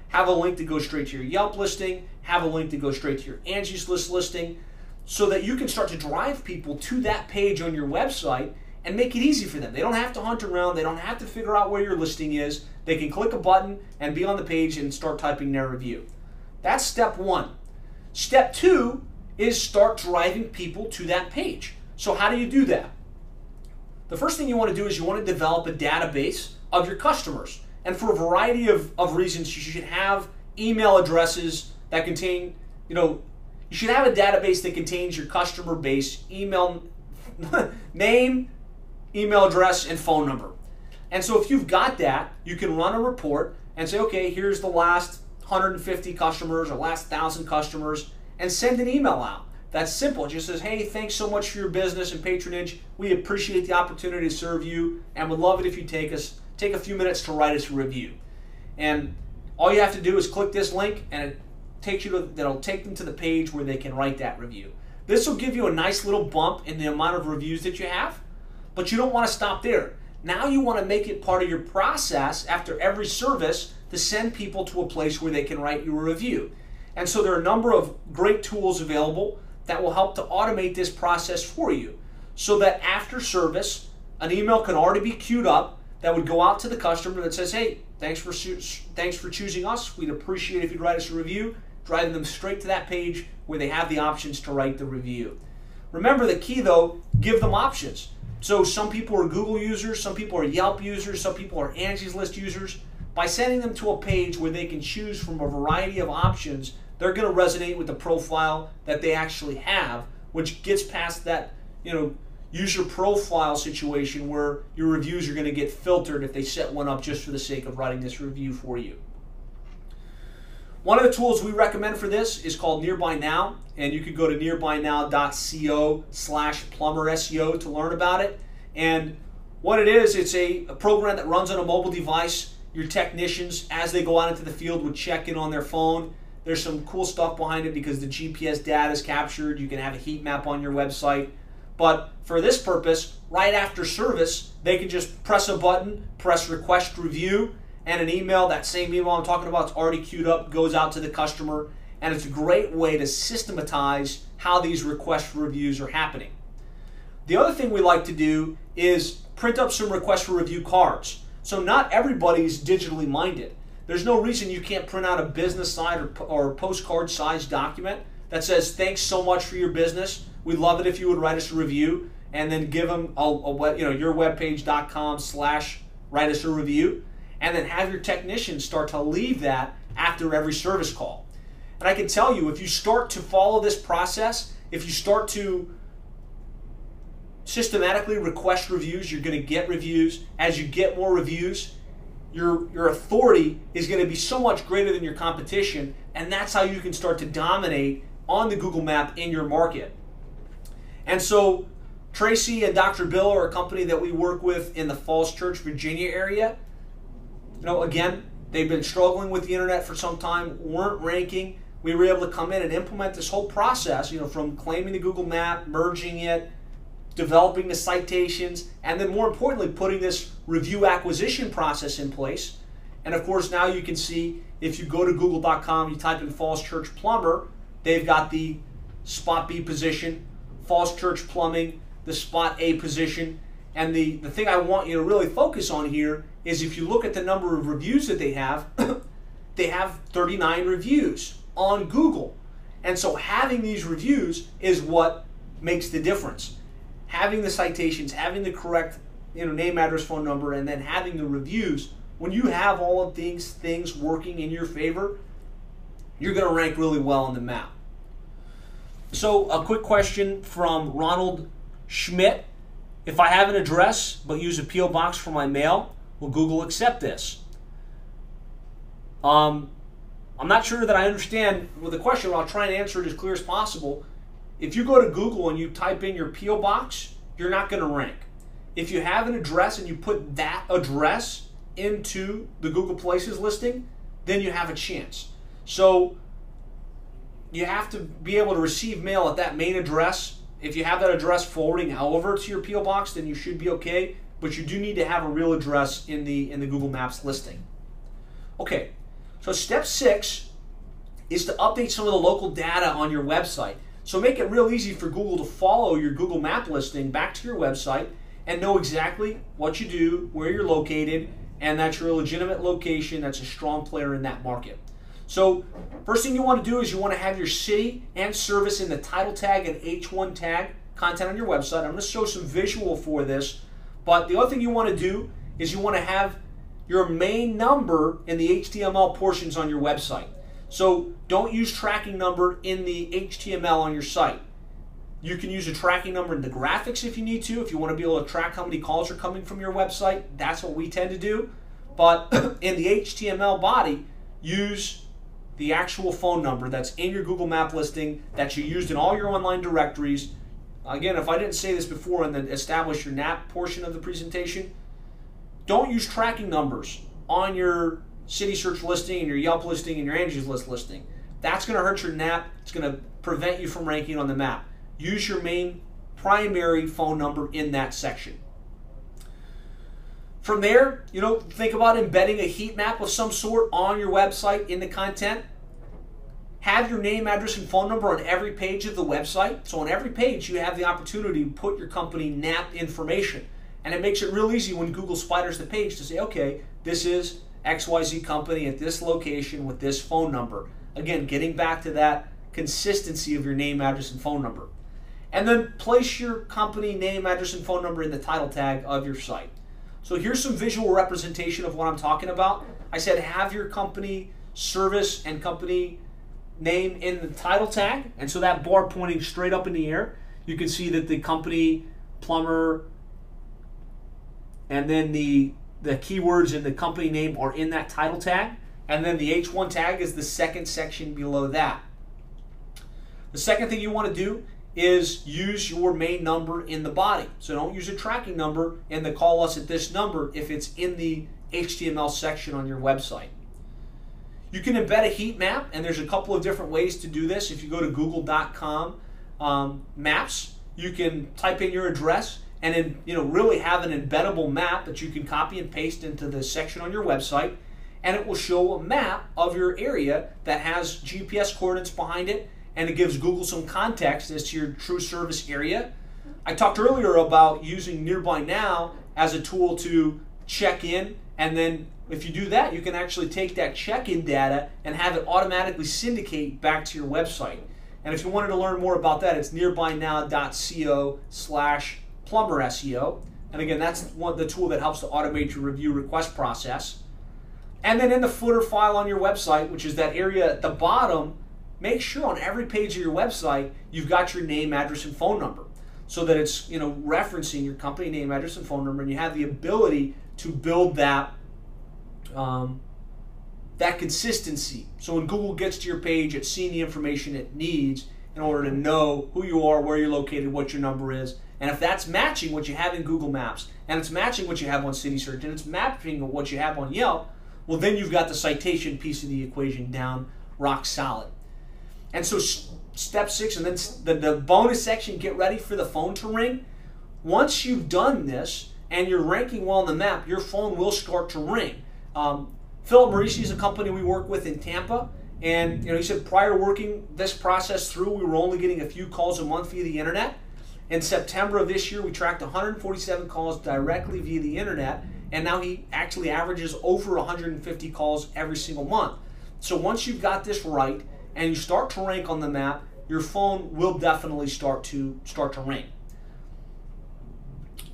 Have a link to go straight to your Yelp listing, have a link to go straight to your Angie's List listing, so that you can start to drive people to that page on your website and make it easy for them. They don't have to hunt around, they don't have to figure out where your listing is. They can click a button and be on the page and start typing their review. That's step 1. Step 2 is start driving people to that page. So how do you do that? The first thing you want to do is you want to develop a database of your customers. And for a variety of reasons, you should have email addresses that contain, you should have a database that contains your customer base, email, name, email address, and phone number. And so if you've got that, you can run a report and say, okay, here's the last 150 customers or last 1,000 customers, and send an email out. That's simple. It just says, hey, thanks so much for your business and patronage. We appreciate the opportunity to serve you and would love it if you take a few minutes to write us a review. And all you have to do is click this link and that'll take them to the page where they can write that review. This will give you a nice little bump in the amount of reviews that you have, but you don't want to stop there. Now you want to make it part of your process after every service to send people to a place where they can write you a review. And so there are a number of great tools available that will help to automate this process for you, so that after service, an email can already be queued up that would go out to the customer that says, hey, thanks for choosing us. We'd appreciate if you'd write us a review, driving them straight to that page where they have the options to write the review. Remember the key though, give them options. So some people are Google users, some people are Yelp users, some people are Angie's List users. By sending them to a page where they can choose from a variety of options, they're going to resonate with the profile that they actually have, which gets past that, user profile situation where your reviews are going to get filtered if they set one up just for the sake of writing this review for you. One of the tools we recommend for this is called Nearby Now, and you could go to nearbynow.co/plumber-SEO to learn about it. And what it is, it's a program that runs on a mobile device. Your technicians, as they go out into the field, would check in on their phone. There's some cool stuff behind it because the GPS data is captured. You can have a heat map on your website. But for this purpose, right after service, they can just press a button, press request review, and an email, that same email I'm talking about, it's already queued up, goes out to the customer, and it's a great way to systematize how these request reviews are happening. The other thing we like to do is print up some request for review cards. So not everybody's digitally minded. There's no reason you can't print out a business side or postcard size document that says, thanks so much for your business. We'd love it if you would write us a review, and then give them yourwebpage.com/write us a review, and then have your technicians start to leave that after every service call. And I can tell you, if you start to follow this process, if you start to systematically request reviews, you're going to get reviews. As you get more reviews, your authority is going to be so much greater than your competition, and that's how you can start to dominate on the Google map in your market. And so Tracy and Dr. Bill are a company that we work with in the Falls Church, Virginia area. Again, they've been struggling with the internet for some time, weren't ranking. We were able to come in and implement this whole process, from claiming the Google map, merging it, developing the citations, and then more importantly, putting this review acquisition process in place. And of course, now you can see, if you go to google.com, you type in Falls Church Plumber, they've got the spot B position, Falls Church Plumbing, the spot A position. And the thing I want you to really focus on here is, if you look at the number of reviews that they have 39 reviews on Google. And so having these reviews is what makes the difference. Having the citations, having the correct name, address, phone number, and then having the reviews, when you have all of these things working in your favor, you're going to rank really well on the map. So a quick question from Ronald Schmidt. If I have an address but use a P.O. box for my mail, will Google accept this? I'm not sure that I understand the question, but I'll try and answer it as clear as possible. If you go to Google and you type in your P.O. box, you're not going to rank. If you have an address and you put that address into the Google Places listing, then you have a chance. So you have to be able to receive mail at that main address. If you have that address forwarding over to your P.O. box, then you should be okay. But you do need to have a real address in the Google Maps listing. Okay, so step 6 is to update some of the local data on your website. So make it real easy for Google to follow your Google Map listing back to your website and know exactly what you do, where you're located, and that you're a legitimate location that's a strong player in that market. So first thing you want to do is you want to have your city and service in the title tag and H1 tag content on your website. I'm going to show some visual for this, but the other thing you want to do is you want to have your main number in the HTML portions on your website. So don't use tracking number in the HTML on your site. You can use a tracking number in the graphics if you need to. If you want to be able to track how many calls are coming from your website, that's what we tend to do. But in the HTML body, use the actual phone number that's in your Google Map listing that you used in all your online directories. Again, if I didn't say this before in the establish your NAP portion of the presentation, don't use tracking numbers on your city search listing and your Yelp listing and your Angie's List listing. That's going to hurt your NAP. It's going to prevent you from ranking on the map. Use your main primary phone number in that section. From there, think about embedding a heat map of some sort on your website in the content. Have your name, address, and phone number on every page of the website. So on every page, you have the opportunity to put your company NAP information. And it makes it real easy when Google spiders the page to say, okay, this is XYZ company at this location with this phone number. Again, getting back to that consistency of your name, address, and phone number. And then place your company name, address, and phone number in the title tag of your site. So here's some visual representation of what I'm talking about. I said have your company service and company name in the title tag. And so that bar pointing straight up in the air, you can see that the company, plumber, and then the keywords in the company name are in that title tag. And then the H1 tag is the second section below that. The second thing you want to do is use your main number in the body. So don't use a tracking number and the call us at this number if it's in the HTML section on your website. You can embed a heat map, and there's a couple of different ways to do this. If you go to google.com maps, you can type in your address and then really have an embeddable map that you can copy and paste into the section on your website, and it will show a map of your area that has GPS coordinates behind it, and it gives Google some context as to your true service area. I talked earlier about using Nearby Now as a tool to check in, and then if you do that, you can actually take that check-in data and have it automatically syndicate back to your website. And if you wanted to learn more about that, it's nearbynow.co/plumber-SEO. And again, that's the tool that helps to automate your review request process. And then in the footer file on your website, which is that area at the bottom, make sure on every page of your website you've got your name, address, and phone number, so that it's referencing your company name, address, and phone number, and you have the ability to build that consistency. So when Google gets to your page, it's seeing the information it needs in order to know who you are, where you're located, what your number is. And if that's matching what you have in Google Maps, and it's matching what you have on City Search, and it's matching what you have on Yelp, well, then you've got the citation piece of the equation down rock solid. And so step 6, and then the bonus section, get ready for the phone to ring. Once you've done this and you're ranking well on the map, your phone will start to ring. Philip Marisi is a company we work with in Tampa, and he said prior to working this process through, we were only getting a few calls a month via the internet. In September of this year, we tracked 147 calls directly via the internet, and now he actually averages over 150 calls every single month. So once you've got this right and you start to rank on the map, your phone will definitely start to ring.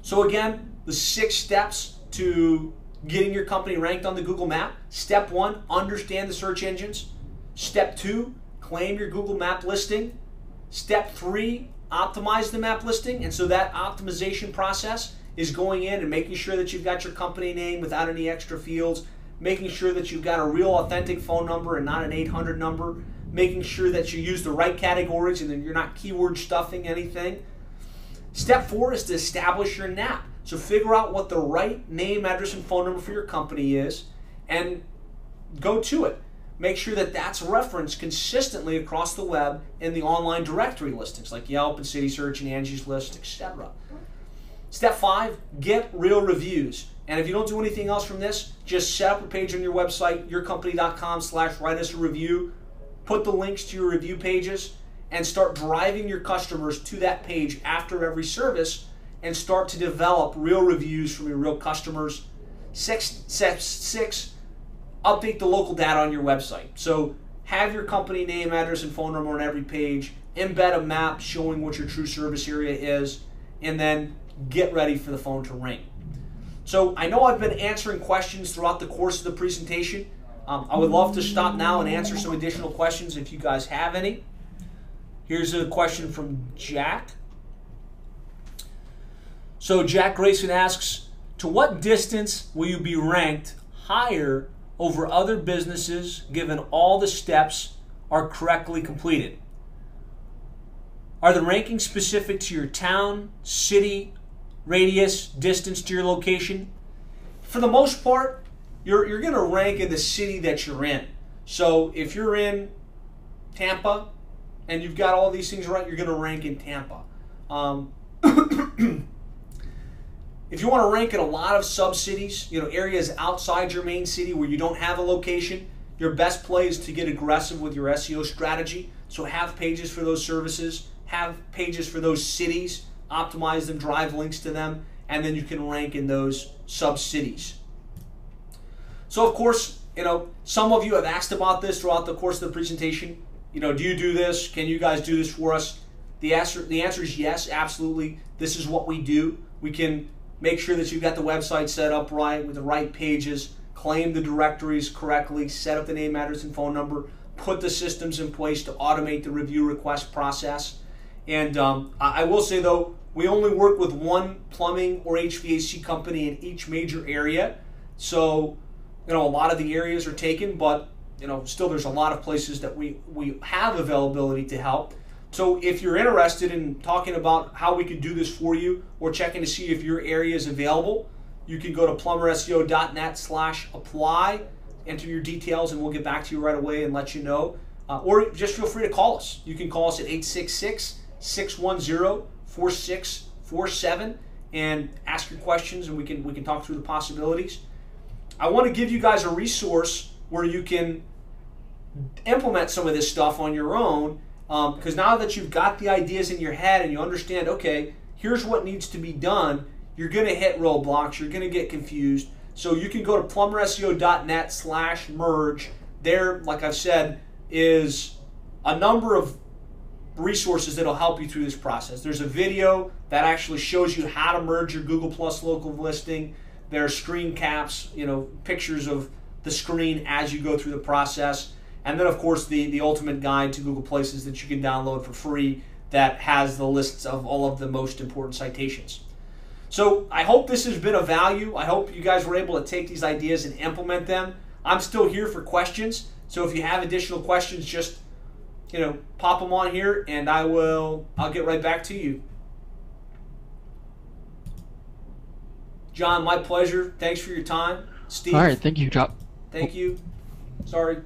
So again, the 6 steps to getting your company ranked on the Google map. Step 1, understand the search engines. Step 2, claim your Google map listing. Step 3, optimize the map listing. And so that optimization process is going in and making sure that you've got your company name without any extra fields, making sure that you've got a real authentic phone number and not an 800 number, making sure that you use the right categories and then you're not keyword stuffing anything. Step 4 is to establish your NAP. So figure out what the right name, address, and phone number for your company is and go to it. Make sure that that's referenced consistently across the web in the online directory listings like Yelp and City Search and Angie's List, etc. Step 5, get real reviews. And if you don't do anything else from this, just set up a page on your website, yourcompany.com/write-us-a-review, put the links to your review pages, and start driving your customers to that page after every service and start to develop real reviews from your real customers. Step 6, update the local data on your website. So have your company name, address, and phone number on every page, embed a map showing what your true service area is, and then get ready for the phone to ring. So I know I've been answering questions throughout the course of the presentation. I would love to stop now and answer some additional questions if you guys have any. Here's a question from Jack. So Jack Grayson asks, to what distance will you be ranked higher over other businesses given all the steps are correctly completed? Are the rankings specific to your town, city, radius, distance to your location? For the most part, you're going to rank in the city that you're in. So if you're in Tampa and you've got all these things right, you're going to rank in Tampa. If you want to rank in a lot of sub-cities, areas outside your main city where you don't have a location, your best play is to get aggressive with your SEO strategy. So have pages for those services, have pages for those cities, optimize them, drive links to them, and then you can rank in those sub-cities. So of course, some of you have asked about this throughout the course of the presentation. Do you do this? Can you guys do this for us? The answer is yes, absolutely. This is what we do. We can make sure that you've got the website set up right with the right pages, claim the directories correctly, set up the name, address, and phone number, put the systems in place to automate the review request process. And I will say though, we only work with one plumbing or HVAC company in each major area. So a lot of the areas are taken, but still there's a lot of places that we have availability to help. So if you're interested in talking about how we could do this for you or checking to see if your area is available, you can go to plumberseo.net/apply, enter your details, and we'll get back to you right away and let you know. Or just feel free to call us. You can call us at 866-610-4647 and ask your questions, and we can talk through the possibilities. I want to give you guys a resource where you can implement some of this stuff on your own, because now that you've got the ideas in your head and you understand, okay, here's what needs to be done, you're going to hit roadblocks, you're going to get confused. So you can go to plumberseo.net/merge. There, like I've said, is a number of resources that'll help you through this process. There's a video that actually shows you how to merge your Google Plus local listing. There are screen caps, pictures of the screen as you go through the process. And then, of course, the ultimate guide to Google Places that you can download for free that has the lists of all of the most important citations. So I hope this has been of value. I hope you guys were able to take these ideas and implement them. I'm still here for questions. So if you have additional questions, just pop them on here, and I'll get right back to you. John, my pleasure. Thanks for your time. Steve. All right, thank you, Chop. Thank you. Sorry.